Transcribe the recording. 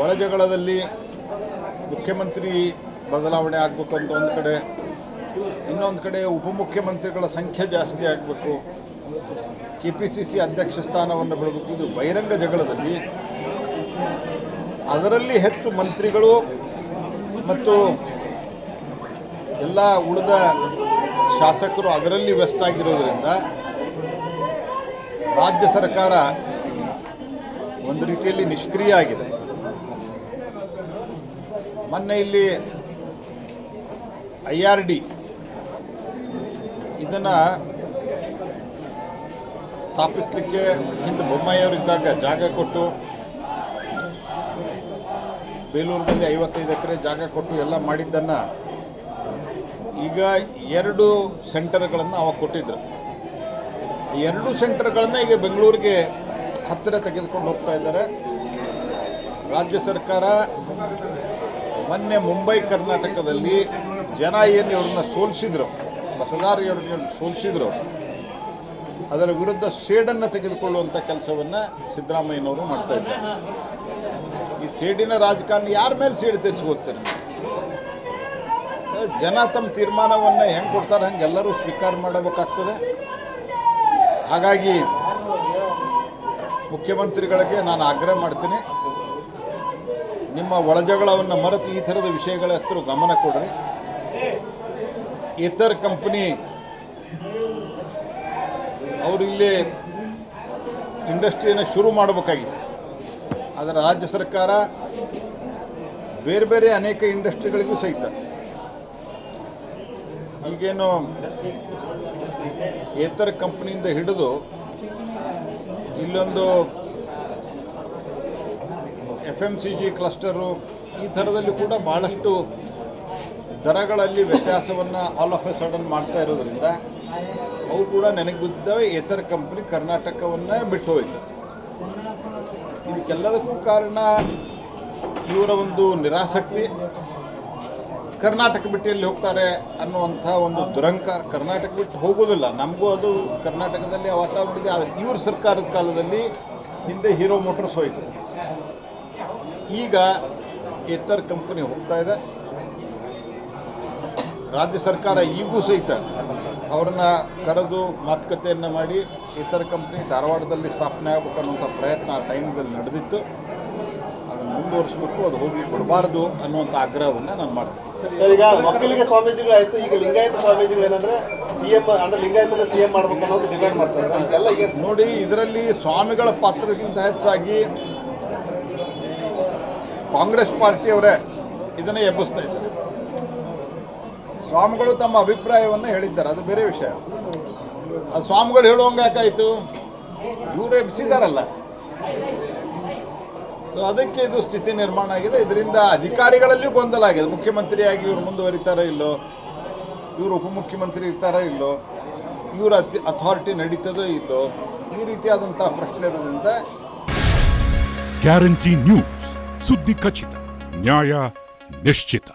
ಒಳಜಗಳದಲ್ಲಿ ಮುಖ್ಯಮಂತ್ರಿ ಬದಲಾವಣೆ ಆಗಬೇಕು ಅಂತ ಒಂದು ಕಡೆ, ಇನ್ನೊಂದು ಕಡೆ ಉಪಮುಖ್ಯಮಂತ್ರಿಗಳ ಸಂಖ್ಯೆ ಜಾಸ್ತಿ ಆಗಬೇಕು, KPCC ಅಧ್ಯಕ್ಷ ಸ್ಥಾನವನ್ನು ಬಿಡಬೇಕು. ಇದು ಬಹಿರಂಗ ಜಗಳದಲ್ಲಿ ಅದರಲ್ಲಿ ಹೆಚ್ಚು ಮಂತ್ರಿಗಳು ಮತ್ತು ಎಲ್ಲ ಉಳಿದ ಶಾಸಕರು ಅದರಲ್ಲಿ ವ್ಯಸ್ತ ಆಗಿರೋದ್ರಿಂದ ರಾಜ್ಯ ಸರ್ಕಾರ ಒಂದು ರೀತಿಯಲ್ಲಿ ನಿಷ್ಕ್ರಿಯ ಆಗಿದೆ. ಮೊನ್ನೆ ಇಲ್ಲಿ IRD ಇದನ್ನು ಸ್ಥಾಪಿಸಲಿಕ್ಕೆ ಹಿಂದೆ ಬೊಮ್ಮಾಯಿಯವರಿದ್ದಾಗ ಜಾಗ ಕೊಟ್ಟು, ಬೇಲೂರಿನಲ್ಲಿ 55 ಎಕರೆ ಜಾಗ ಕೊಟ್ಟು ಎಲ್ಲ ಮಾಡಿದ್ದನ್ನು ಈಗ 2 ಸೆಂಟರ್ಗಳನ್ನು ಅವಾಗ ಕೊಟ್ಟಿದ್ದರು. 2 ಸೆಂಟರ್ಗಳನ್ನು ಈಗ ಬೆಂಗಳೂರಿಗೆ ಹತ್ತಿರ ತೆಗೆದುಕೊಂಡು ಹೋಗ್ತಾ ಇದ್ದಾರೆ. ರಾಜ್ಯ ಸರ್ಕಾರ ಮೊನ್ನೆ ಮುಂಬೈ ಕರ್ನಾಟಕದಲ್ಲಿ ಜನ ಏನು ಇವ್ರನ್ನ ಸೋಲಿಸಿದ್ರು, ಮತದಾರರನ್ನು ಸೋಲಿಸಿದ್ರು, ಅದರ ವಿರುದ್ಧ ಸೇಡನ್ನು ತೆಗೆದುಕೊಳ್ಳುವಂಥ ಕೆಲಸವನ್ನು ಸಿದ್ದರಾಮಯ್ಯನವರು ಮಾಡ್ತಾ ಇದ್ದಾರೆ. ಈ ಸೇಡಿನ ರಾಜಕಾರಣ ಯಾರ ಮೇಲೆ ಸೇಡು ತೀರಿಸ್ಕೋಗ್ತಾರೆ? ಜನ ತಮ್ಮ ತೀರ್ಮಾನವನ್ನು ಹೆಂಗೆ ಕೊಡ್ತಾರೆ ಹಂಗೆ ಎಲ್ಲರೂ ಸ್ವೀಕಾರ ಮಾಡಬೇಕಾಗ್ತದೆ. ಹಾಗಾಗಿ ಮುಖ್ಯಮಂತ್ರಿಗಳಿಗೆ ನಾನು ಆಗ್ರಹ ಮಾಡ್ತೀನಿ, ನಿಮ್ಮ ಒಳಜಗಳವನ್ನು ಮರೆತು ಈ ಥರದ ವಿಷಯಗಳ ಹತ್ತಿರ ಗಮನ ಕೊಡ್ರಿ. ಇತರ ಕಂಪನಿ ಅವರು ಇಲ್ಲಿ ಇಂಡಸ್ಟ್ರಿಯನ್ನು ಶುರು ಮಾಡಬೇಕಾಗಿತ್ತು, ಆದರೆ ರಾಜ್ಯ ಸರ್ಕಾರ ಬೇರೆ ಬೇರೆ ಅನೇಕ ಇಂಡಸ್ಟ್ರಿಗಳಿಗೂ ಸಹಿತ ಈಗೇನು ಏತರ ಕಂಪ್ನಿಯಿಂದ ಹಿಡಿದು ಇಲ್ಲೊಂದು FMCG ಕ್ಲಸ್ಟರು ಈ ಥರದಲ್ಲಿ ಕೂಡ ಭಾಳಷ್ಟು ದರಗಳಲ್ಲಿ ವ್ಯತ್ಯಾಸವನ್ನು ಆಲ್ ಆಫ್ ಎ ಸಡನ್ ಮಾಡ್ತಾ ಇರೋದ್ರಿಂದ ಅವು ಕೂಡ ನನಗೆ ಬಿದ್ದಿದ್ದಾವೆ. ಏತರ ಕಂಪ್ನಿ ಕರ್ನಾಟಕವನ್ನು ಬಿಟ್ಟು ಹೋಯಿತು. ಇದಕ್ಕೆಲ್ಲದಕ್ಕೂ ಕಾರಣ ಇವರ ಒಂದು ನಿರಾಸಕ್ತಿ. ಕರ್ನಾಟಕ ಬಿಟ್ಟು ಎಲ್ಲಿ ಹೋಗ್ತಾರೆ ಅನ್ನುವಂಥ ಒಂದು ದುರಂಕಾರ. ಕರ್ನಾಟಕ ಬಿಟ್ಟು ಹೋಗೋದಿಲ್ಲ, ನಮಗೂ ಅದು ಕರ್ನಾಟಕದಲ್ಲಿ ವಾತಾವರಣ ಇದೆ. ಆದರೆ ಇವ್ರ ಸರ್ಕಾರದ ಕಾಲದಲ್ಲಿ ಹಿಂದೆ ಹೀರೋ ಮೋಟರ್ಸ್ ಹೋಯಿತು, ಈಗ ಏತರ ಕಂಪನಿ ಹೋಗ್ತಾ ಇದೆ. ರಾಜ್ಯ ಸರ್ಕಾರ ಈಗೂ ಸಹಿತ ಅವ್ರನ್ನ ಕರೆದು ಮಾತುಕತೆಯನ್ನು ಮಾಡಿ ಏತರ ಕಂಪ್ನಿ ಧಾರವಾಡದಲ್ಲಿ ಸ್ಥಾಪನೆ ಆಗಬೇಕು ಅನ್ನುವಂಥ ಪ್ರಯತ್ನ ಆ ಟೈಮ್ದಲ್ಲಿ ನಡೆದಿತ್ತು. ಅದನ್ನು ಮುಂದುವರಿಸಬೇಕು, ಅದು ಹೋಗಿ ಕೊಡಬಾರ್ದು ಅನ್ನುವಂಥ ಆಗ್ರಹವನ್ನು ನಾನು ಮಾಡ್ತೀನಿ. ಸರ್, ಈಗ ಒಕ್ಕಲಿಗ ಸ್ವಾಮೀಜಿಗಳಾಯಿತು, ಈಗ ಲಿಂಗಾಯತ ಸ್ವಾಮೀಜಿಗಳು ಏನಂದರೆ CM ಅಂದರೆ ಲಿಂಗಾಯತನ CM ಮಾಡಬೇಕು ಅನ್ನೋದು ಡಿಮ್ಯಾಂಡ್ ಮಾಡ್ತಾರೆ. ಇದೆಲ್ಲ ಈಗ ನೋಡಿ, ಇದರಲ್ಲಿ ಸ್ವಾಮಿಗಳ ಪಾತ್ರಕ್ಕಿಂತ ಹೆಚ್ಚಾಗಿ ಕಾಂಗ್ರೆಸ್ ಪಾರ್ಟಿಯವರೇ ಇದನ್ನೇ ಎಬ್ಬಿಸ್ತಾ ಇದ್ದಾರೆ. ಸ್ವಾಮಿಗಳು ತಮ್ಮ ಅಭಿಪ್ರಾಯವನ್ನು ಹೇಳಿದ್ದಾರೆ, ಅದು ಬೇರೆ ವಿಷಯ. ಅದು ಸ್ವಾಮಿಗಳು ಹೇಳುವಂಗೆ ಯಾಕಾಯಿತು? ಇವರು ಎಬ್ಬಿಸಿದಾರಲ್ಲ. ಸೊ ಅದಕ್ಕೆ ಇದು ಸ್ಥಿತಿ ನಿರ್ಮಾಣ ಆಗಿದೆ. ಇದರಿಂದ ಅಧಿಕಾರಿಗಳಲ್ಲಿಯೂ ಗೊಂದಲ ಆಗಿದೆ. ಮುಖ್ಯಮಂತ್ರಿಯಾಗಿ ಇವರು ಮುಂದುವರಿತಾರೋ ಇಲ್ಲೋ, ಇವರು ಉಪಮುಖ್ಯಮಂತ್ರಿ ಇರ್ತಾರೋ ಇಲ್ಲೋ, ಇವರ ಅಥಾರಿಟಿ ನಡೀತದೋ ಇಲ್ಲೋ, ಈ ರೀತಿಯಾದಂಥ ಪ್ರಶ್ನೆ ಇರೋದ್ರಿಂದ ಗ್ಯಾರಂಟಿ ನ್ಯೂಸ್, ಸುದ್ದಿ ಖಚಿತ, ನ್ಯಾಯ ನಿಶ್ಚಿತ.